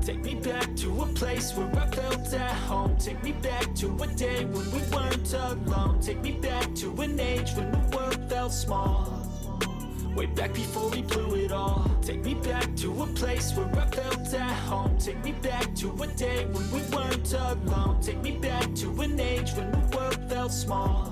Take me back to a place where I felt at home. Take me back to a day when we weren't alone. Take me back to an age when the world felt small, way back before we blew it all. Take me back to a place where I felt at home. Take me back to a day when we weren't alone. Take me back to an age when the world felt small,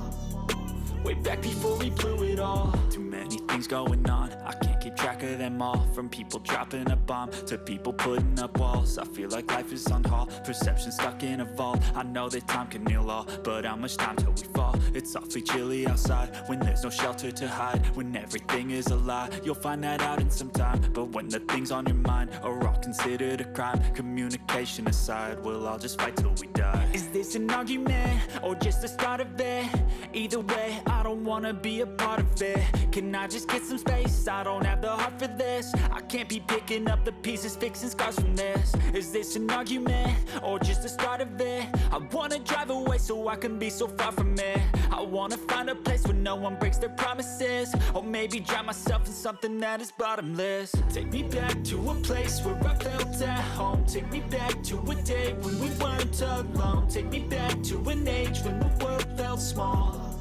way back before we blew it all. Too many things going on, I can't keep track of them all. From people dropping a bomb to people putting up walls. I feel like life is on hold, perception stuck in a vault. I know that time can heal all, but how much time till we fall? It's awfully chilly outside when there's no shelter to hide. When everything is a lie, you'll find that out in some time. But when the things on your mind are all considered a crime, communication aside, we'll all just fight till we die. Is this an argument or just the start of it? Either way, I don't wanna be a part of it. Can I just get some space? I don't have the heart for this. I can't be picking up the pieces, fixing scars from this. Is this an argument or just the start of it? I wanna drive away so I can be so far from it. I wanna find a place where no one breaks their promises, or maybe drown myself in something that is bottomless. Take me back to a place where I felt at home. Take me back to a day when we weren't alone. Take me back to an age when the world felt small,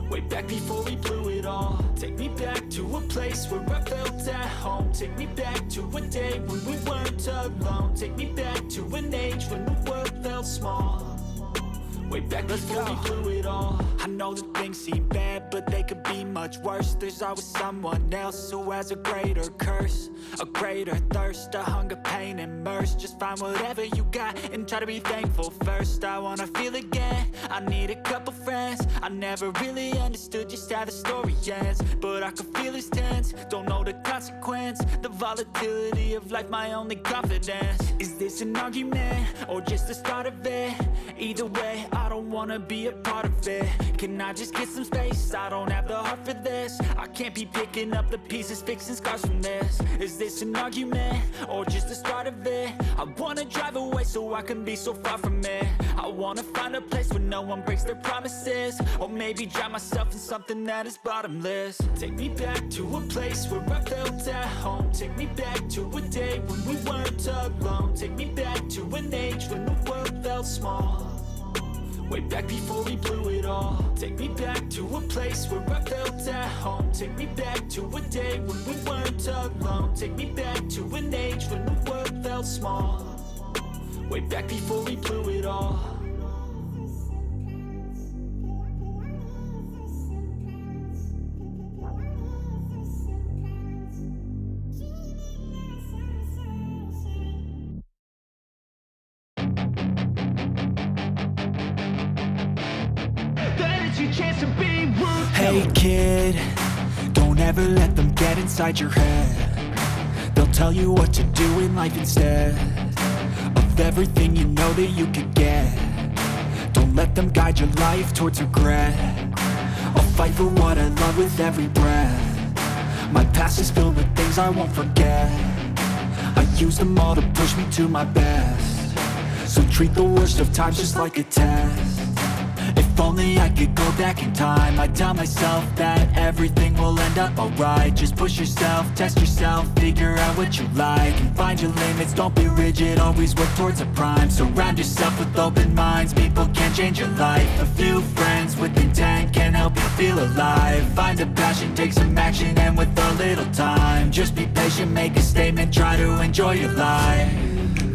way back before we blew it all. Take me back to a place where I felt at home. Take me back to a day when we weren't alone. Take me back to an age when the world felt small, way back before we blew it all. I know that things seem bad, but they could be much worse. There's always someone else who has a greater curse, a greater thirst, a hunger, pain, and mercy. Just find whatever you got and try to be thankful first. I wanna feel again, I need a couple friends. I never really understood just how the story ends, but I can feel it's tense, don't know the consequence. The volatility of life, my only confidence. Is this an argument or just the start of it? Either way, I don't wanna be a part of it. Can I just get some space? I don't have the heart for this. I can't be picking up the pieces, fixing scars from this. Is this an argument or just the start of it? I wanna drive away so I can be so far from it. I wanna find a place where no one breaks their promises, or maybe drown myself in something that is bottomless. Take me back to a place where I felt at home. Take me back to a day when we weren't alone. Take me back to an age when the world felt small, way back before we blew it all. Take me back to a place where I felt at home. Take me back to a day when we weren't alone. Take me back to an age when the world felt small, way back before we blew it all. Hey kid, don't ever let them get inside your head. They'll tell you what to do in life instead of everything you know that you could get. Don't let them guide your life towards regret. I'll fight for what I love with every breath. My past is filled with things I won't forget. I use them all to push me to my best. So treat the worst of times just like a test. If only I could go back in time, I'd tell myself that everything will end up alright. Just push yourself, test yourself, figure out what you like, and find your limits, don't be rigid, always work towards a prime. Surround yourself with open minds, people can change your life. A few friends with intent can help you feel alive. Find a passion, take some action, and with a little time, just be patient, make a statement, try to enjoy your life.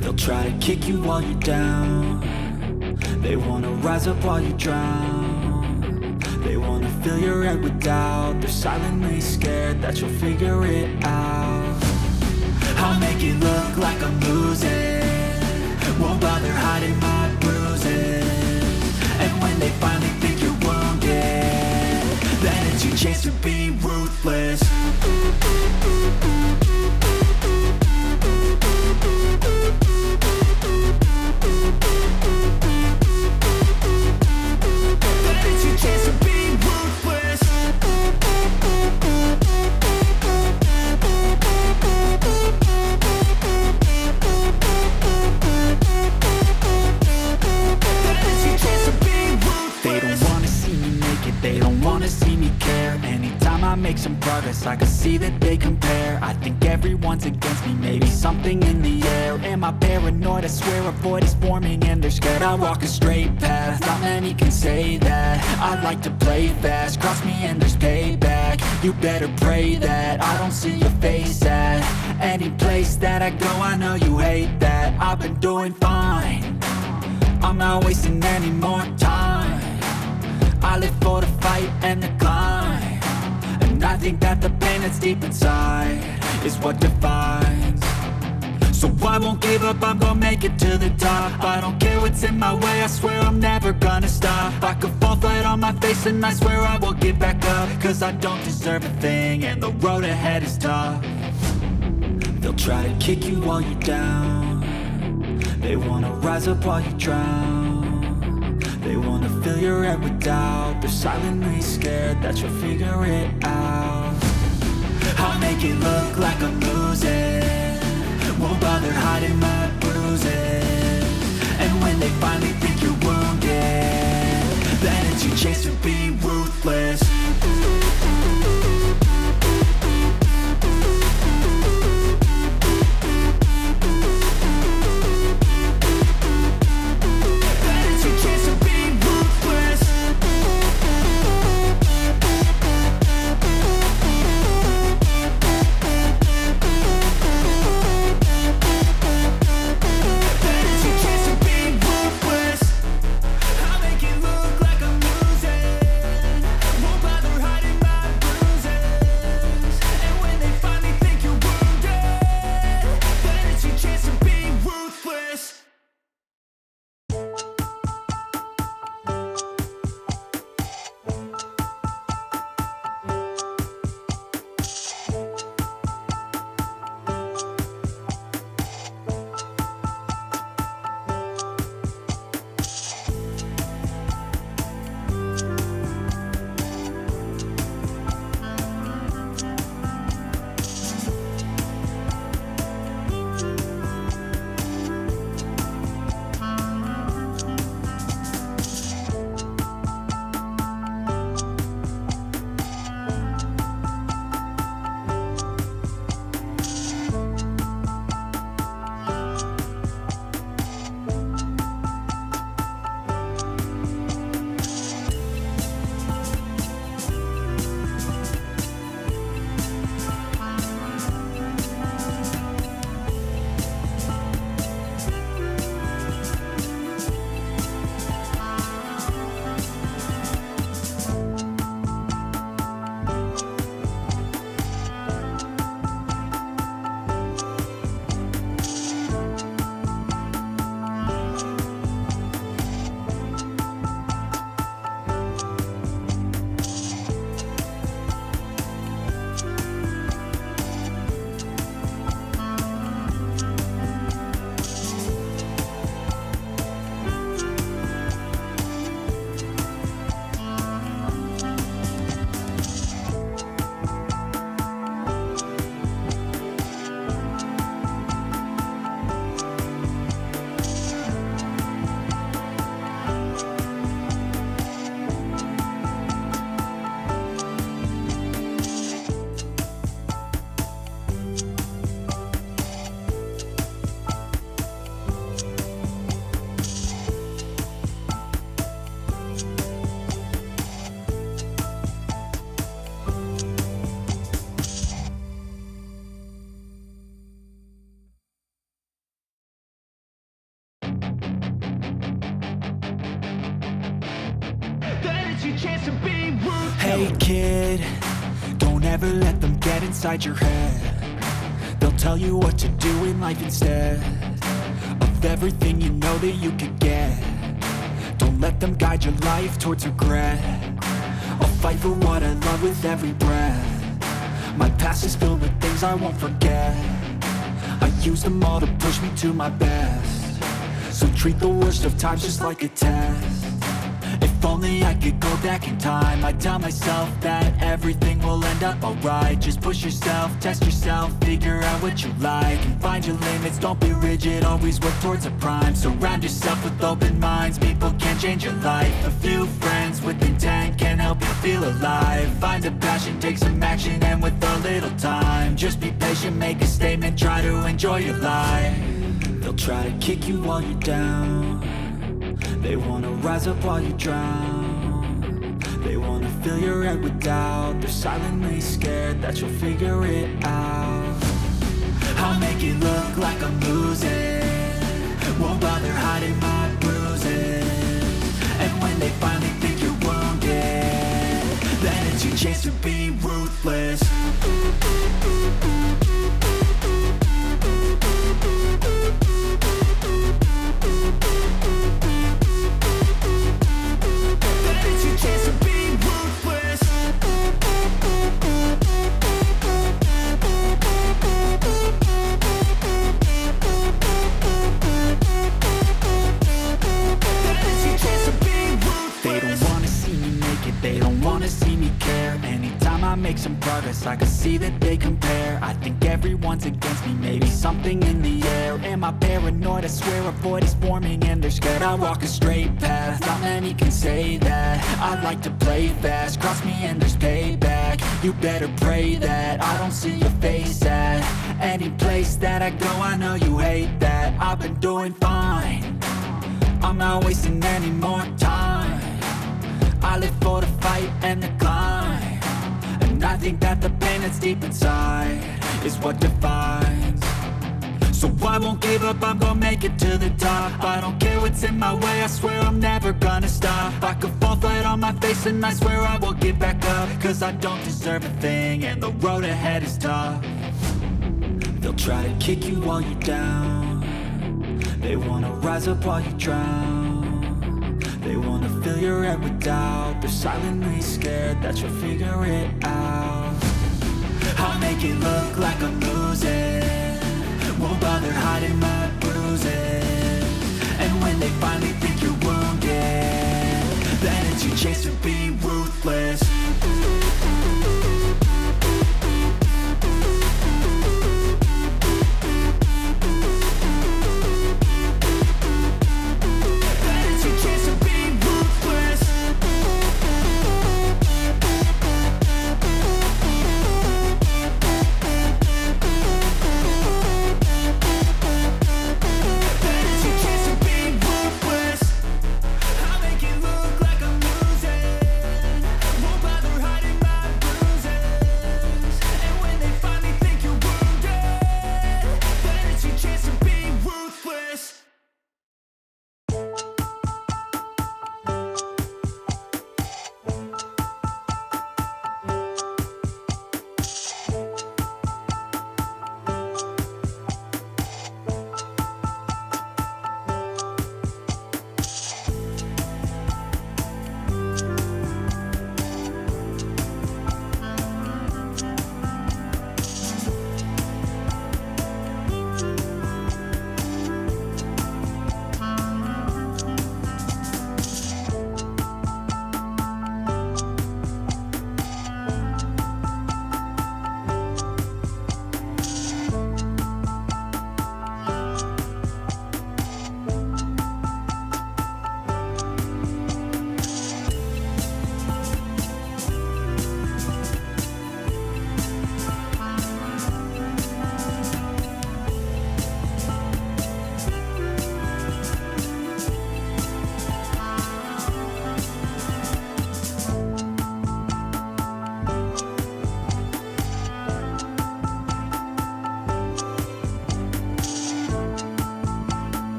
They'll try to kick you while you're down. They wanna rise up while you drown. They wanna fill your head with doubt. They're silently scared that you'll figure it out. I'll make it look like I'm losing, won't bother hiding my bruises. And when they finally think you're wounded, then it's your chance to be ruthless. make some progress, I can see that they compare. I think everyone's against me, maybe something in the air. Am I paranoid? I swear a void is forming and they're scared. I walk a straight path, not many can say that. I like to play fast, cross me and there's payback. You better pray that I don't see your face at any place that I go. I know you hate that. I've been doing fine, I'm not wasting any more time. I live for the fight and the climb, and I think that the pain that's deep inside is what defines. So I won't give up, I'm gonna make it to the top. I don't care what's in my way, I swear I'm never gonna stop. I could fall flat on my face and I swear I will get back up, cause I don't deserve a thing and the road ahead is tough. They'll try to kick you while you're down, they wanna rise up while you drown. They wanna fill your head with doubt, they're silently scared that you'll figure it out. I'll make it look like I'm losing, won't bother hiding my bruises. And when they finally think you're wounded, then it's your chance to be ruthless. Hey kid, don't ever let them get inside your head. They'll tell you what to do in life instead of everything you know that you could get. Don't let them guide your life towards regret. I'll fight for what I love with every breath. My past is filled with things I won't forget. I use them all to push me to my best. So treat the worst of times just like a test. If only I could go back in time, I'd tell myself that everything will end up alright. Just push yourself, test yourself, figure out what you like, and find your limits, don't be rigid, always work towards a prime. Surround yourself with open minds, people can change your life. A few friends with intent can help you feel alive. Find a passion, take some action, and with a little time, just be patient, make a statement, try to enjoy your life. They'll try to kick you while you're down. They wanna rise up while you drown. They wanna fill your head with doubt. They're silently scared that you'll figure it out. I'll make it look like I'm losing, won't bother hiding my bruises. And when they finally think you're wounded, then it's your chance to be ruthless. Then it's your chance to be ruthless. They don't wanna see me care. Anytime I make some progress, I can see that they compare. I think everyone's against me, maybe something in the air. Am I paranoid? I swear a void is forming and they're scared. I walk a straight path, not many can say that. I like to play fast, cross me and there's payback. You better pray that I don't see your face at any place that I go. I know you hate that. I've been doing fine, I'm not wasting any more time. I live for the fight and the climb, and I think that the pain that's deep inside is what defines. So I won't give up, I'm gonna make it to the top. I don't care what's in my way, I swear I'm never gonna stop. I could fall flat on my face and I swear I will get back up, cause I don't deserve a thing and the road ahead is tough. They'll try to kick you while you're down. They wanna rise up while you drown. They wanna fill your head with doubt. They're silently scared that you'll figure it out. I'll make it look like I'm losing, won't bother hiding my bruises. And when they finally think you're wounded, then it's your chance to be ruthless. Won't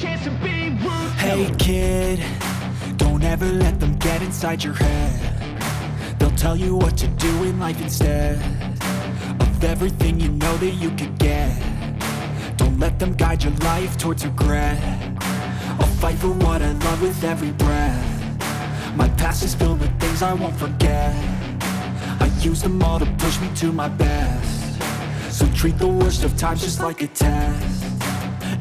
chance to be ruthless. Hey kid, don't ever let them get inside your head. They'll tell you what to do in life instead of everything you know that you could get. Don't let them guide your life towards regret. I'll fight for what I love with every breath. My past is filled with things I won't forget. I use them all to push me to my best. So treat the worst of times just like a test.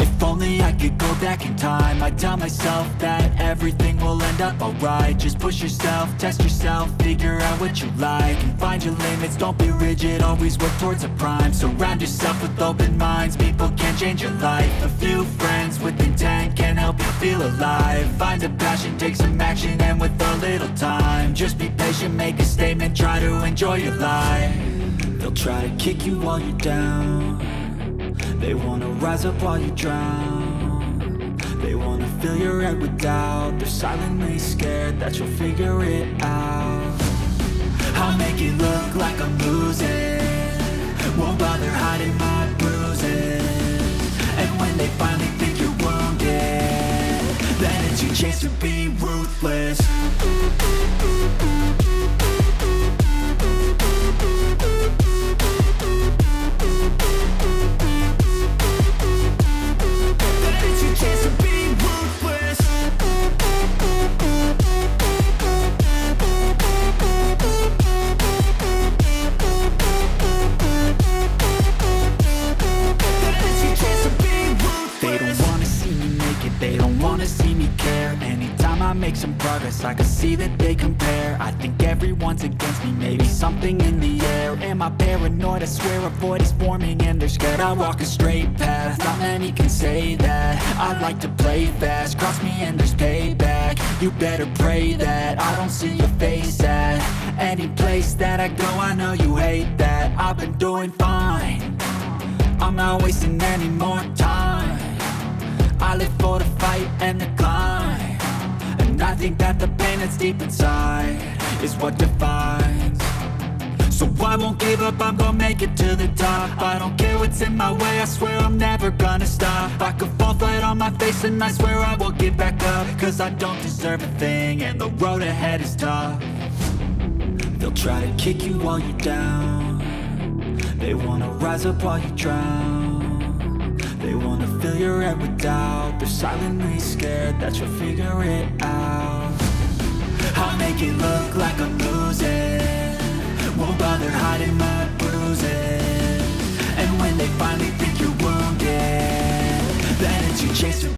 If only I could go back in time, I'd tell myself that everything will end up alright. Just push yourself, test yourself, figure out what you like, and find your limits, don't be rigid, always work towards a prime. Surround yourself with open minds, people can change your life. A few friends with intent can help you feel alive. Find a passion, take some action, and with a little time, just be patient, make a statement, try to enjoy your life. They'll try to kick you while you're down. They wanna rise up while you drown. They wanna fill your head with doubt. They're silently scared that you'll figure it out. I'll make it look like I'm losing, won't bother hiding my bruises. And when they finally think you're wounded, then it's your chance to be ruthless. Make some progress, I can see that they compare. I think everyone's against me, maybe something in the air. Am I paranoid? I swear a void is forming and they're scared. I walk a straight path, not many can say that. I like to play fast, cross me and there's payback. You better pray that I don't see your face at any place that I go. I know you hate that. I've been doing fine, I'm not wasting any more time. I live for the fight and the climb. And I think that the pain that's deep inside is what defines. So I won't give up, I'm gonna make it to the top. I don't care what's in my way, I swear I'm never gonna stop. I could fall flat on my face and I swear I will get back up. Cause I don't deserve a thing and the road ahead is tough. They'll try to kick you while you're down. They wanna rise up while you drown. They wanna fill your head with doubt. They're silently scared that you'll figure it out. I'll make it look like I'm losing, won't bother hiding my bruises. And when they finally